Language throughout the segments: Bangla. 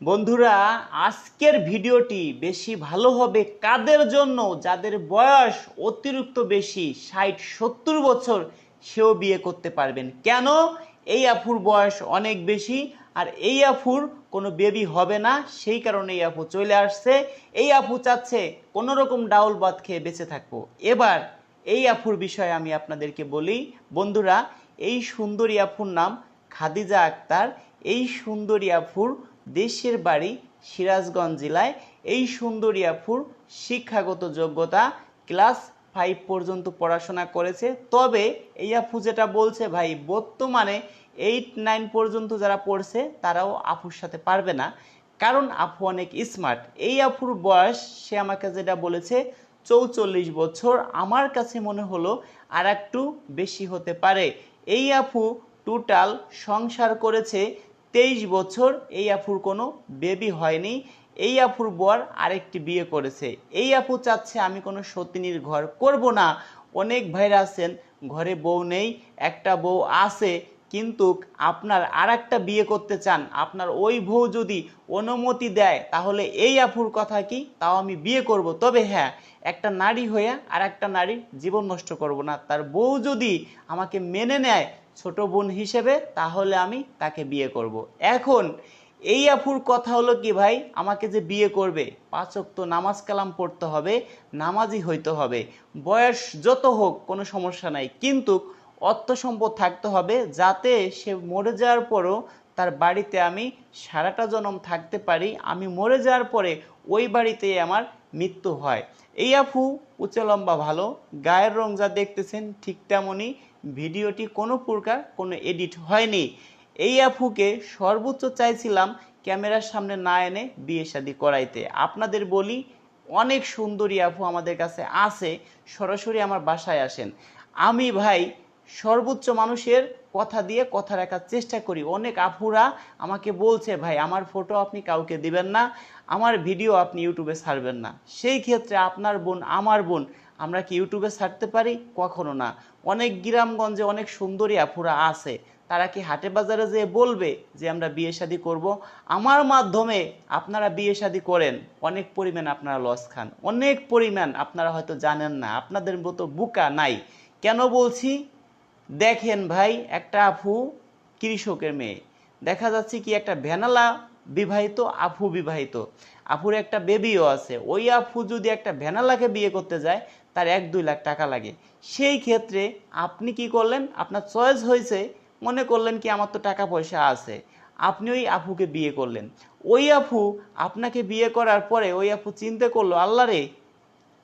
বন্ধুরা, আজকের ভিডিওটি বেশি ভালো হবে কাদের জন্য? যাদের বয়স অতিরিক্ত বেশি, 60-70 বছর, সেও বিয়ে করতে পারবেন। কেন? এই আফুর বয়স অনেক বেশি আর এই আফুর কোনো বেবি হবে না, সেই কারণে এই আফু চলে আসছে। এই আফু চাচ্ছে কোনো রকম ডাউল ভাত খেয়ে বেঁচে থাকবো। এবার এই আফুর বিষয়ে আমি আপনাদেরকে বলি। বন্ধুরা, এই সুন্দরী আফুর নাম খাদিজা আক্তার। এই সুন্দরী আফুর দেশের বাড়ি সিরাজগঞ্জ জেলায়। এই সুন্দরী আফুর শিক্ষাগত যোগ্যতা ক্লাস 5 পর্যন্ত পড়াশোনা করেছে। তবে এই আফু যেটা বলছে, ভাই বর্তমানে 8-9 পর্যন্ত যারা পড়ছে তারাও আফুর সাথে পারবে না, কারণ আফু অনেক স্মার্ট। এই আফুর বয়স সে আমাকে যেটা বলেছে 44 বছর। আমার কাছে মনে হলো আর একটু বেশি হতে পারে। এই আফু টোটাল সংসার করেছে 23 বছর। এই আফুর কোনো বেবি হয়নি। এই আফুর বর আরেকটি বিয়ে করেছে। এই আপু চাচ্ছে আমি কোনো সতিনীর ঘর করব না। অনেক ভাইরা আছেন ঘরে বউ নেই, একটা বউ আছে, কিন্তু আপনার আর একটা বিয়ে করতে চান, আপনার ওই বউ যদি অনুমতি দেয় তাহলে এই আফুর কথা কি, তাও আমি বিয়ে করব। তবে হ্যাঁ, একটা নারী হয়ে আর একটা নারীর জীবন নষ্ট করব না। তার বউ যদি আমাকে মেনে নেয় ছোট বোন হিসেবে, তাহলে আমি তাকে বিয়ে করব। এখন এই আফুর কথা হলো কি, ভাই আমাকে যে বিয়ে করবে 5 ওয়াক্ত নামাজ কালাম পড়তে হবে, নামাজি হইতে হবে। বয়স যত হোক কোনো সমস্যা নাই, কিন্তু অর্থ সম্পদ থাকতে হবে, যাতে সে মরে যাওয়ার পরও তার বাড়িতে আমি সারাটা জনম থাকতে পারি। আমি মরে যাওয়ার পরে ওই বাড়িতেই আমার মৃত্যু হয়। এই আফু উঁচে লম্বা ভালো, গায়ের রং যা দেখতেছেন ঠিক তেমনই। ভিডিওটি কোনো প্রকার কোনো এডিট হয়নি। এই আফুকে সর্বোচ্চ চাইছিলাম ক্যামেরার সামনে না এনে বিয়ে শাদী করাইতে। আপনাদের বলি, অনেক সুন্দরী আফু আমাদের কাছে আছে, সরাসরি আমার বাসায় আসেন। আমি ভাই সর্বোচ্চ মানুষের কথা দিয়ে কথা রাখার চেষ্টা করি। অনেক আফুরা আমাকে বলছে, ভাই আমার ফটো আপনি কাউকে দিবেন না, আমার ভিডিও আপনি ইউটিউবে ছাড়বেন না। সেই ক্ষেত্রে আপনার বোন আমার বোন, আমরা কি ইউটিউবে ছাড়তে পারি? কখনো না। অনেক গ্রামগঞ্জে অনেক সুন্দরী আফুরা আছে, তারা কি হাটে বাজারে যেয়ে বলবে যে আমরা বিয়ে শাদী করব? আমার মাধ্যমে আপনারা বিয়ে শাদী করেন, অনেক পরিমাণ আপনারা লস খান, অনেক পরিমাণ আপনারা হয়তো জানেন না, আপনাদের মতো বুকা নাই। কেন বলছি? দেখেন ভাই, একটা আফু কৃষকের মেয়ে, দেখা যাচ্ছে কি একটা ভ্যানালা বিবাহিত, আফু বিবাহিত, আফুর একটা বেবিও আছে। ওই আফু যদি একটা ভ্যানালাকে বিয়ে করতে যায় তার 1-2 লাখ টাকা লাগে। সেই ক্ষেত্রে আপনি কি করলেন? আপনার চয়েস হয়েছে, মনে করলেন কি আমার তো টাকা পয়সা আছে, আপনি ওই আফুকে বিয়ে করলেন। ওই আফু আপনাকে বিয়ে করার পরে ওই আফু চিন্তা করলো, আল্লাহ রে,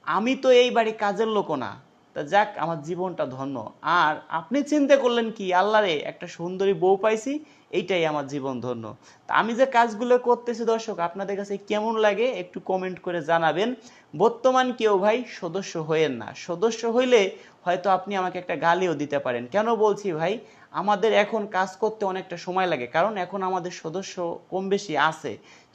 আমি তো এই বাড়ি কাজের লোক না, তা যাক আমার জীবনটা ধন্য। আর আপনি চিন্তা করলেন কি, আল্লাহ রে, একটা সুন্দরী বউ পাইছি, এইটাই আমার জীবন ধন্য। তা আমি যে কাজগুলো করতেছি দর্শক, আপনাদের কাছে কেমন লাগে একটু কমেন্ট করে জানাবেন। বর্তমান কেউ ভাই সদস্য হইেন না, সদস্য হইলে হয়তো আপনি আমাকে একটা গালিও দিতে পারেন। কেন বলছি ভাই? আমাদের এখন কাজ করতে অনেকটা সময় লাগে, কারণ এখন আমাদের সদস্য কম বেশি আছে।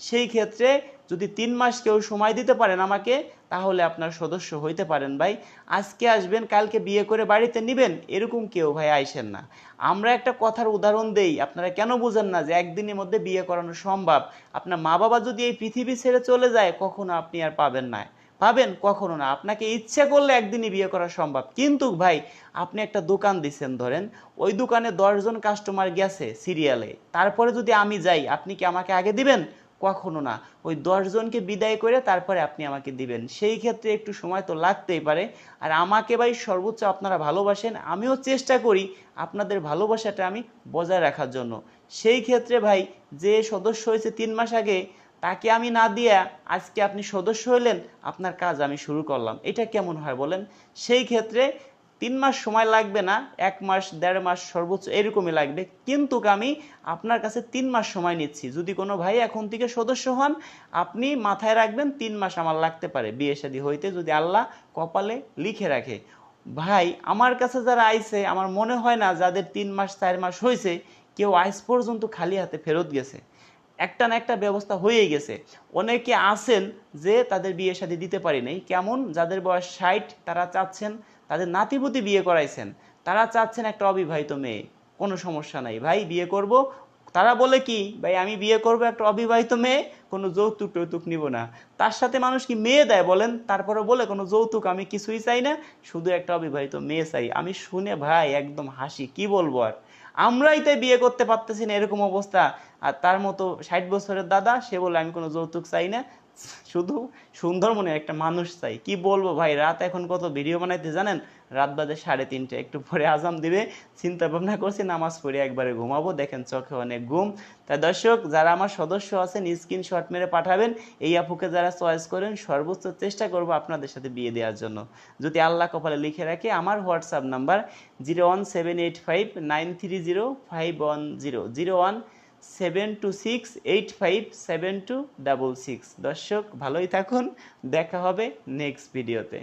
সেই ক্ষেত্রে যদি 3 মাস কেউ সময় দিতে পারেন আমাকে, তাহলে আপনার সদস্য হইতে পারেন ভাই। আজকে আসবেন, কালকে বিয়ে করে বাড়িতে নিবেন, এরকম কেউ ভাই আইসেন না। আমরা একটা কথার উদাহরণ দেই, আপনারা কেন বুঝেন না যে একদিনের মধ্যে বিয়ে করানো সম্ভব? আপনার মা বাবা যদি এই পৃথিবী ছেড়ে চলে যায়, কখনো আপনি আর পাবেন না, পাবেন কখনো না। আপনাকে ইচ্ছে করলে একদিনই বিয়ে করা সম্ভব, কিন্তু ভাই আপনি একটা দোকান দিচ্ছেন ধরেন, ওই দোকানে 10 জন কাস্টমার গেছে সিরিয়ালে, তারপরে যদি আমি যাই, আপনি কি আমাকে আগে দিবেন? কখনো না। ওই 10 জনকে বিদায় করে তারপরে আপনি আমাকে দিবেন। সেই ক্ষেত্রে একটু সময় তো লাগতেই পারে। আর আমাকে ভাই সর্বোচ্চ আপনারা ভালোবাসেন, আমিও চেষ্টা করি আপনাদের ভালোবাসাটা আমি বজায় রাখার জন্য। সেই ক্ষেত্রে ভাই, যে সদস্য হয়েছে 3 মাস আগে, তাকে আমি না দিয়া আজকে আপনি সদস্য হইলেন, আপনার কাজ আমি শুরু করলাম, এটা কেমন হয় বলেন? সেই ক্ষেত্রে 3 মাস সময় লাগবে না, 1 মাস 1.5 মাস সর্বোচ্চ এরকমই লাগবে, কিন্তু আমি আপনার কাছে 3 মাস সময় নিচ্ছি। যদি কোনো ভাই এখন থেকে সদস্য হন, আপনি মাথায় রাখবেন 3 মাস আমার লাগতে পারে বিয়ে শাদী হইতে, যদি আল্লাহ কপালে লিখে রাখে। ভাই আমার কাছে যারা আইছে, আমার মনে হয় না যাদের 3 মাস 4 মাস হয়েছে কেউ আজ পর্যন্ত খালি হাতে ফেরত গেছে। একটা না একটা ব্যবস্থা হয়েই গেছে। অনেকে আছেন যে তাদের বিয়ে শাদী দিতে পারি নাই, কেমন যাদের বয়স 60, তারা চাচ্ছেন তাদের নাতিপুতি বিয়ে করাইছেন, তারা চাচ্ছেন একটা অবিবাহিত মেয়ে। কোনো সমস্যা নাই ভাই, বিয়ে করব, তারা বলে কি ভাই আমি বিয়ে করব একটা অবিবাহিত মেয়ে, কোনো যৌতুক টৌতুক নিব না। তার সাথে মানুষ কি মেয়ে দেয় বলেন, তারপরে বলে কোনো যৌতুক আমি কিছুই চাই না, শুধু একটা অবিবাহিত মেয়ে চাই। আমি শুনে ভাই একদম হাসি, কি বলবো আর। আমরাই তাই বিয়ে করতে পারতেছি না, এরকম অবস্থা। আর তার মতো 60 বছরের দাদা, সে বলে আমি কোনো যৌতুক চাই না, শুধু সুন্দর মনে একটা মানুষ চাই। কি বলবো ভাই, রাত এখন কত, ভিডিও বানাইতে জানেন রাত বাজে 3:30, একটু পরে আজান দিবে, চিন্তা ভাবনা করছি নামাজ পড়ে একবারে ঘুমাবো। দেখেন চোখে অনেক ঘুম। তাই দর্শক, যারা আমার সদস্য আছেন স্ক্রিনশট মেরে পাঠাবেন, এই আপুকে যারা চয়েস করেন, সর্বোচ্চ চেষ্টা করব আপনাদের সাথে বিয়ে দেওয়ার জন্য। যদি আল্লাহ কপালে লিখে রাখে, আমার হোয়াটসঅ্যাপ নাম্বার 01785930510, 01726857266। দর্শক ভালোই থাকুন, দেখা হবে নেক্সট ভিডিওতে।